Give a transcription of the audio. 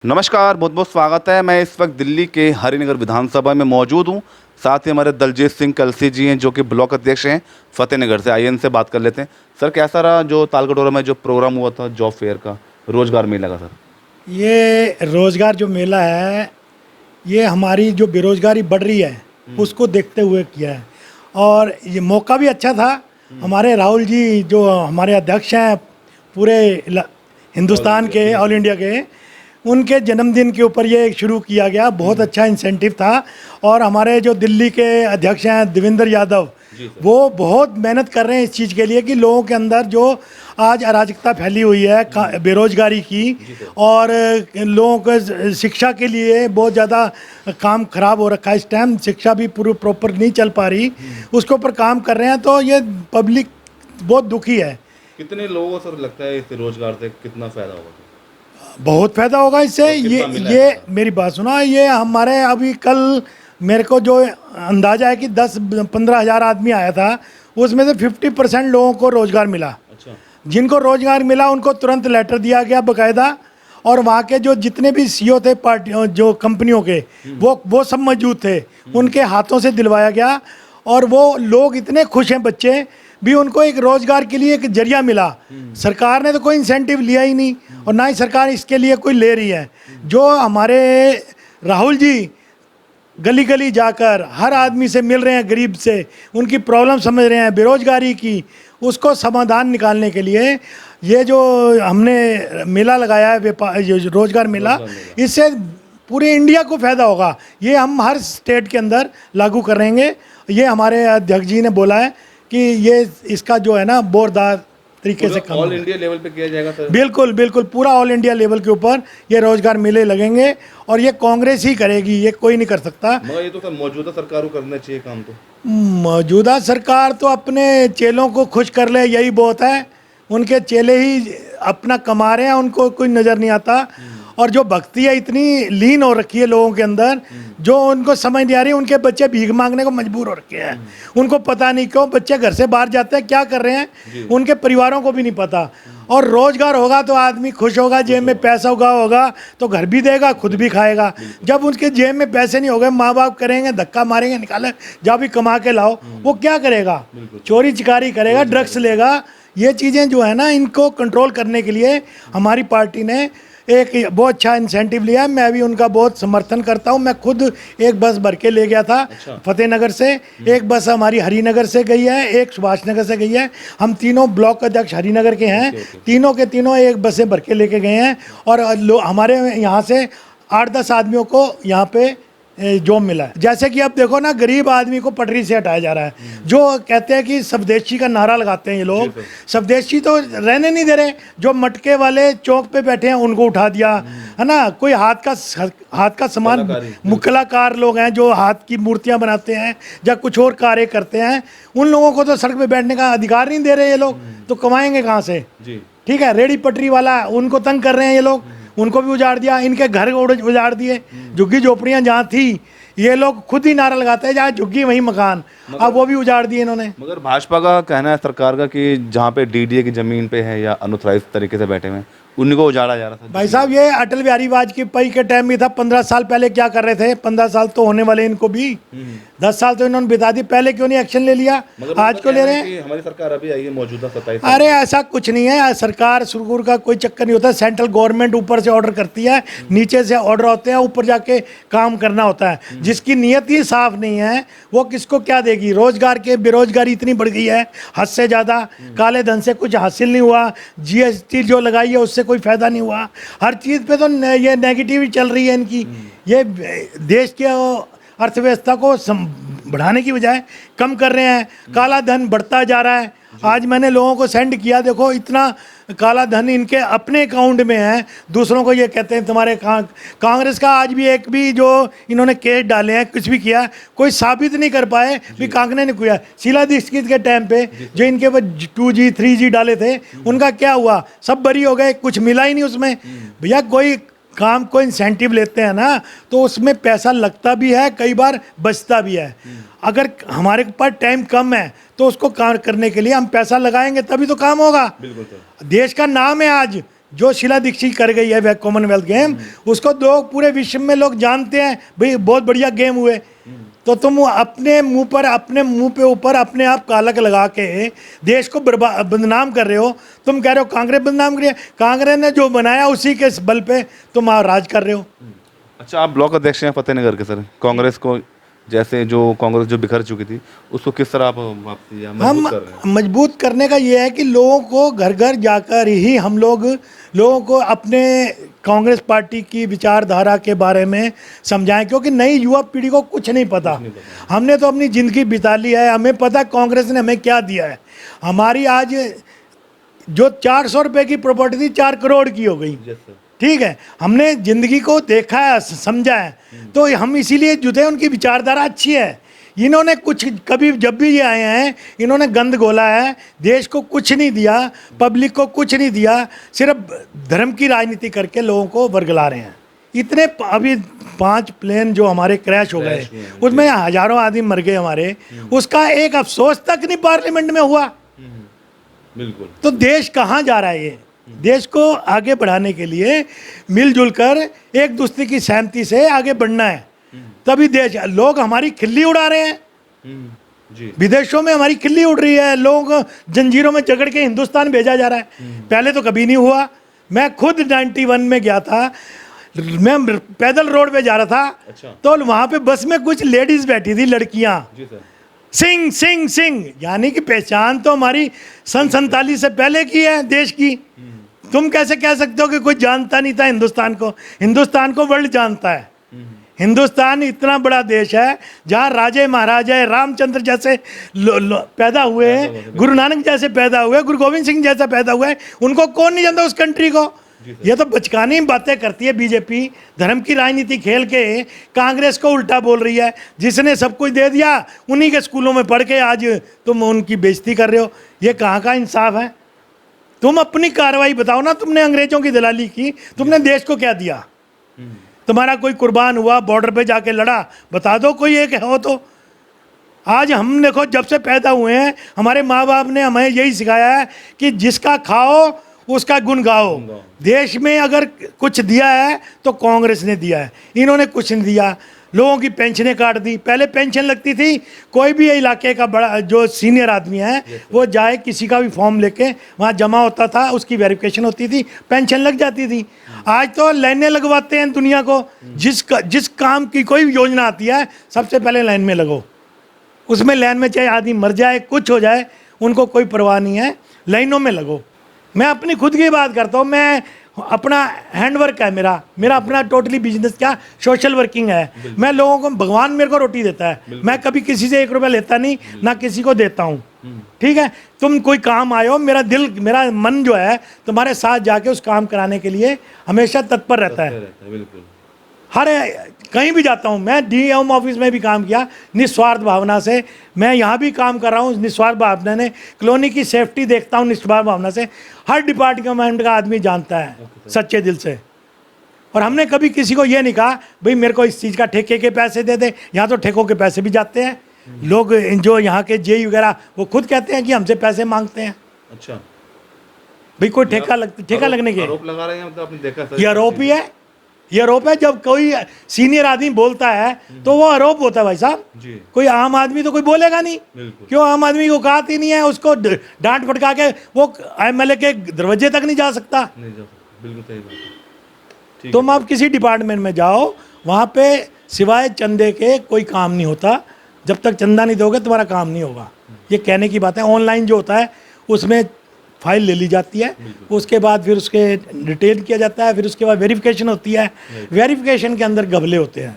नमस्कार, बहुत बहुत स्वागत है। मैं इस वक्त दिल्ली के हरिनगर विधानसभा में मौजूद हूं। साथ ही हमारे दलजीत सिंह कलसी जी हैं, जो कि ब्लॉक अध्यक्ष हैं फतेहनगर से। आइए इनसे बात कर लेते हैं। सर, कैसा रहा जो तालकटोरा में जो प्रोग्राम हुआ था जॉब फेयर का, रोजगार मेला का? सर, ये रोज़गार जो मेला है, ये हमारी जो बेरोज़गारी बढ़ रही है उसको देखते हुए किया है। और ये मौका भी अच्छा था। हमारे राहुल जी जो हमारे अध्यक्ष हैं पूरे हिंदुस्तान के, ऑल इंडिया के, उनके जन्मदिन के ऊपर ये शुरू किया गया। बहुत अच्छा इंसेंटिव था। और हमारे जो दिल्ली के अध्यक्ष हैं देवेंद्र यादव, वो बहुत मेहनत कर रहे हैं इस चीज़ के लिए कि लोगों के अंदर जो आज अराजकता फैली हुई है बेरोजगारी की, और लोगों को शिक्षा के लिए बहुत ज़्यादा काम खराब हो रखा है। इस टाइम शिक्षा भी पूरी प्रॉपर नहीं चल पा रही, उसके ऊपर काम कर रहे हैं। तो ये पब्लिक बहुत दुखी है। कितने लोगों को सर लगता है इस रोजगार से कितना फायदा होगा? बहुत फायदा होगा इससे। ये मेरी बात सुना, ये हमारे अभी कल मेरे को जो अंदाजा है कि 10-15 हज़ार आदमी आया था, उसमें से 50% लोगों को रोज़गार मिला। अच्छा। जिनको रोज़गार मिला उनको तुरंत लेटर दिया गया बाकायदा। और वहाँ के जो जितने भी सीईओ थे पार्टी जो कंपनियों के, वो सब मौजूद थे। उनके हाथों से दिलवाया गया। और वो लोग इतने खुश हैं, बच्चे भी, उनको एक रोज़गार के लिए एक जरिया मिला। सरकार ने तो कोई इंसेंटिव लिया ही नहीं, और ना ही सरकार इसके लिए कोई ले रही है। जो हमारे राहुल जी गली गली जाकर हर आदमी से मिल रहे हैं, गरीब से उनकी प्रॉब्लम समझ रहे हैं, बेरोजगारी की, उसको समाधान निकालने के लिए ये जो हमने मेला लगाया है, रोजगार मेला, इससे पूरे इंडिया को फ़ायदा होगा। ये हम हर स्टेट के अंदर लागू करेंगे। ये हमारे अध्यक्ष जी ने बोला है कि ये इसका जो है ना बोरदार तरीके से काम ऑल इंडिया लेवल पे किया जाएगा सर? बिल्कुल बिल्कुल, पूरा ऑल इंडिया लेवल के ऊपर ये रोजगार मेले लगेंगे। और ये कांग्रेस ही करेगी, ये कोई नहीं कर सकता। मगर ये तो सर मौजूदा सरकार को करना चाहिए काम। तो मौजूदा सरकार तो अपने चेलों को खुश कर ले, यही बहुत है। उनके चेले ही अपना कमा रहे हैं, उनको कोई नज़र नहीं आता। और जो भक्ति है इतनी लीन हो रखी है लोगों के अंदर, जो उनको समझ नहीं आ रही। उनके बच्चे भीख मांगने को मजबूर हो रखे हैं। उनको पता नहीं क्यों बच्चे घर से बाहर जाते हैं, क्या कर रहे हैं, उनके परिवारों को भी नहीं पता। और रोजगार होगा तो आदमी खुश होगा, जेब में पैसा होगा तो घर भी देगा, खुद भी खाएगा। जब उनके जेब में पैसे नहीं होंगे, माँ बाप करेंगे, धक्का मारेंगे, निकाले जा भी कमा के लाओ, वो क्या करेगा? चोरी चिकारी करेगा, ड्रग्स लेगा। ये चीज़ें जो है ना, इनको कंट्रोल करने के लिए हमारी पार्टी ने एक बहुत अच्छा इंसेंटिव लिया है। मैं भी उनका बहुत समर्थन करता हूं। मैं खुद एक बस भर के ले गया था। अच्छा। फतेहनगर से एक बस हमारी हरिनगर से गई है, एक सुभाष नगर से गई है। हम तीनों ब्लॉक अध्यक्ष हरिनगर के हैं। तीनों के तीनों एक बसें भर के लेके गए हैं। और हमारे यहाँ से 8-10 आदमियों को यहाँ पे जॉब मिला है। जैसे कि अब देखो ना, गरीब आदमी को पटरी से हटाया जा रहा है। जो कहते हैं कि स्वदेशी का नारा लगाते हैं ये लोग, स्वदेशी तो रहने नहीं दे रहे। जो मटके वाले चौक पे बैठे हैं उनको उठा दिया है ना। कोई हाथ का सामान, कलाकार लोग हैं जो हाथ की मूर्तियां बनाते हैं या कुछ और कार्य करते हैं, उन लोगों को तो सड़क पे बैठने का अधिकार नहीं दे रहे ये लोग। तो कमाएंगे कहाँ से? ठीक है, रेडी पटरी वाला, उनको तंग कर रहे हैं ये लोग, उनको भी उजाड़ दिया। इनके घर उजाड़ दिए। झुग्गी झोपड़ियाँ जहाँ थी, ये लोग खुद ही नारा लगाते हैं जहाँ झुग्गी वहीं मकान, अब वो भी उजाड़ दिए इन्होंने। मगर भाजपा का कहना है, सरकार का, कि जहाँ पे डीडीए की जमीन पे है या अनऑथराइज तरीके से बैठे हुए हैं, उनको उजाड़ा जा रहा था। भाई साहब, ये अटल बिहारी वाजपेयी के टाइम भी था। 15 साल पहले क्या कर रहे थे? 15 साल तो होने वाले इनको भी। 10 साल तो इन्होंने बिता दी। पहले क्यों नहीं एक्शन ले लिया? आज क्यों ले रहे हैं? हमारी सरकार अभी आई है मौजूदा 27। अरे ऐसा कुछ नहीं है। सरकार सुरगुर का कोई चक्कर नहीं होता। सेंट्रल गवर्नमेंट ऊपर से ऑर्डर करती है, नीचे से ऑर्डर होते हैं, ऊपर जाके काम करना होता है। जिसकी नीयत ही साफ नहीं है वो किसको क्या देगी? रोजगार के बेरोजगारी इतनी बढ़ गई है हद से ज़्यादा। काले धन से कुछ हासिल नहीं हुआ। जीएसटी जो लगाई है उससे कोई फायदा नहीं हुआ। हर चीज़ पे तो ये नेगेटिव चल रही है इनकी। ये देश के अर्थव्यवस्था को बढ़ाने की बजाय कम कर रहे हैं। काला धन बढ़ता जा रहा है। आज मैंने लोगों को सेंड किया, देखो इतना काला धन इनके अपने अकाउंट में है। दूसरों को ये कहते हैं तुम्हारे कांग्रेस का आज भी एक भी जो इन्होंने केस डाले हैं, कुछ भी किया, कोई साबित नहीं कर पाए भी कांग्रेस ने किया। शीला दीक्षित के टाइम पे जो इनके वो 2G 3G डाले थे, उनका क्या हुआ? सब बरी हो गए, कुछ मिला ही नहीं उसमें। भैया कोई काम को इंसेंटिव लेते हैं ना, तो उसमें पैसा लगता भी है, कई बार बचता भी है। अगर हमारे पास टाइम कम है तो उसको काम करने के लिए हम पैसा लगाएंगे, तभी तो काम होगा। देश का नाम है आज जो शीला दीक्षित कर गई है वह कॉमनवेल्थ गेम, उसको दो पूरे विश्व में लोग जानते हैं भाई बहुत बढ़िया गेम हुए। तो तुम अपने मुंह पे ऊपर अपने आप कालक लगा के देश को बदनाम कर रहे हो। तुम कह रहे हो कांग्रेस बदनाम कर रही है, कांग्रेस ने जो बनाया उसी के बल पे तुम राज कर रहे हो। अच्छा, आप ब्लॉक अध्यक्ष हैं फतेहनगर के सर, कांग्रेस को जैसे जो कांग्रेस जो बिखर चुकी थी उसको किस तरह आप वापसी या हम मजबूत कर रहे हैं? मजबूत करने का ये है कि लोगों को घर घर जाकर ही हम लोगों को अपने कांग्रेस पार्टी की विचारधारा के बारे में समझाएं, क्योंकि नई युवा पीढ़ी को कुछ नहीं पता। हमने तो अपनी ज़िंदगी बिता ली है, हमें पता कांग्रेस ने हमें क्या दिया है। हमारी आज जो 400 रुपये की प्रॉपर्टी थी 4 करोड़ की हो गई। ठीक है, हमने ज़िंदगी को देखा है, समझा है, तो हम इसीलिए जुटे। उनकी विचारधारा अच्छी है। इन्होंने कुछ कभी जब भी ये आए हैं इन्होंने गंद घोला है, देश को कुछ नहीं दिया, पब्लिक को कुछ नहीं दिया, सिर्फ धर्म की राजनीति करके लोगों को वर्गला रहे हैं। इतने अभी 5 प्लेन जो हमारे क्रैश हो गए उसमें हजारों आदमी मर गए हमारे, उसका एक अफसोस तक नहीं पार्लियामेंट में हुआ। बिल्कुल। तो देश कहाँ जा रहा है? ये देश को आगे बढ़ाने के लिए मिलजुल कर एक दूसरे की सहमति से आगे बढ़ना है, तभी देश। लोग हमारी खिल्ली उड़ा रहे हैं, जी। विदेशों में हमारी खिल्ली उड़ रही है, लोग जंजीरों में जकड़ के हिंदुस्तान भेजा जा रहा है। पहले तो कभी नहीं हुआ। मैं खुद 91 में गया था, मैं पैदल रोड पे जा रहा था। अच्छा। तो वहाँ पे बस में कुछ लेडीज बैठी थी, लड़कियाँ, जी सर। सिंह सिंह सिंह, यानी कि पहचान तो हमारी सन 47 से पहले की है देश की। तुम कैसे कह सकते हो कि कोई जानता नहीं था हिंदुस्तान को? हिंदुस्तान को वर्ल्ड जानता है। हिंदुस्तान इतना बड़ा देश है जहाँ राजे महाराजे रामचंद्र जैसे पैदा हुए, गुरु नानक जैसे पैदा हुए, गुरु गोविंद सिंह जैसा पैदा हुआ है। उनको कौन नहीं जानता उस कंट्री को? ये तो बचकानी बातें करती है बीजेपी, धर्म की राजनीति खेल के कांग्रेस को उल्टा बोल रही है। जिसने सब कुछ दे दिया उन्हीं के स्कूलों में पढ़ के आज तुम उनकी बेइज्जती कर रहे हो। ये कहाँ का इंसाफ है? तुम अपनी कार्रवाई बताओ ना। तुमने अंग्रेजों की दलाली की, तुमने देश को क्या दिया? तुम्हारा कोई कुर्बान हुआ, बॉर्डर पे जाके लड़ा, बता दो कोई एक हो तो। आज हम देखो जब से पैदा हुए हैं हमारे माँ बाप ने हमें यही सिखाया है कि जिसका खाओ उसका गुण गाओ। देश में अगर कुछ दिया है तो कांग्रेस ने दिया है, इन्होंने कुछ नहीं दिया। लोगों की पेंशनें काट दी। पहले पेंशन लगती थी, कोई भी इलाके का बड़ा जो सीनियर आदमी है वो जाए किसी का भी फॉर्म लेके वहाँ जमा होता था, उसकी वेरिफिकेशन होती थी, पेंशन लग जाती थी। आज तो लाइनें लगवाते हैं दुनिया को। जिस काम की कोई योजना आती है सबसे पहले लाइन में लगो। उसमें लाइन में चाहे आदमी मर जाए, कुछ हो जाए, उनको कोई परवाह नहीं है, लाइनों में लगो। मैं अपनी खुद की बात करता हूँ, मैं अपना हैंडवर्क है मेरा अपना टोटली बिजनेस क्या सोशल वर्किंग है। मैं लोगों को, भगवान मेरे को रोटी देता है, मैं कभी किसी से 1 रुपया लेता नहीं, ना किसी को देता हूँ। ठीक है, तुम कोई काम आए हो, मेरा दिल मेरा मन जो है तुम्हारे साथ जाके उस काम कराने के लिए हमेशा तत्पर रहता है। बिल्कुल। हर कहीं भी जाता हूँ, मैं डीएम ऑफिस में भी काम किया निस्वार्थ भावना से, मैं यहाँ भी काम कर रहा हूँ निस्वार्थ भावना ने, कॉलोनी की सेफ्टी देखता हूँ निस्वार्थ भावना से। हर डिपार्टमेंट का आदमी जानता है सच्चे दिल से। और हमने कभी किसी को ये नहीं कहा भाई मेरे को इस चीज़ का ठेके के पैसे दे दे। यहाँ तो ठेकों के पैसे भी जाते हैं। लोग जो यहाँ के जेई वगैरह वो खुद कहते हैं कि हमसे पैसे मांगते हैं। अच्छा भाई कोई ठेका लगने के आरोप लगा रहे हैं, मतलब आपने देखा सर? ये आरोप ही है, ये आरोप है। जब कोई सीनियर आदमी बोलता है तो वो आरोप होता है भाई साहब। कोई आम आदमी तो कोई बोलेगा नहीं। क्यों? आम आदमी को औकात ही नहीं है, उसको डांट फटका के वो एमएलए के दरवाजे तक नहीं जा सकता। बिल्कुल सही बात है। तुम आप किसी डिपार्टमेंट में जाओ, वहाँ पे सिवाय चंदे के कोई काम नहीं होता। जब तक चंदा नहीं दोगे तुम्हारा काम नहीं होगा। ये कहने की बात है। ऑनलाइन जो होता है उसमें फाइल ले ली जाती है, उसके बाद फिर उसके डिटेल किया जाता है, फिर उसके बाद वेरिफिकेशन होती है। वेरिफिकेशन के अंदर गबले होते हैं।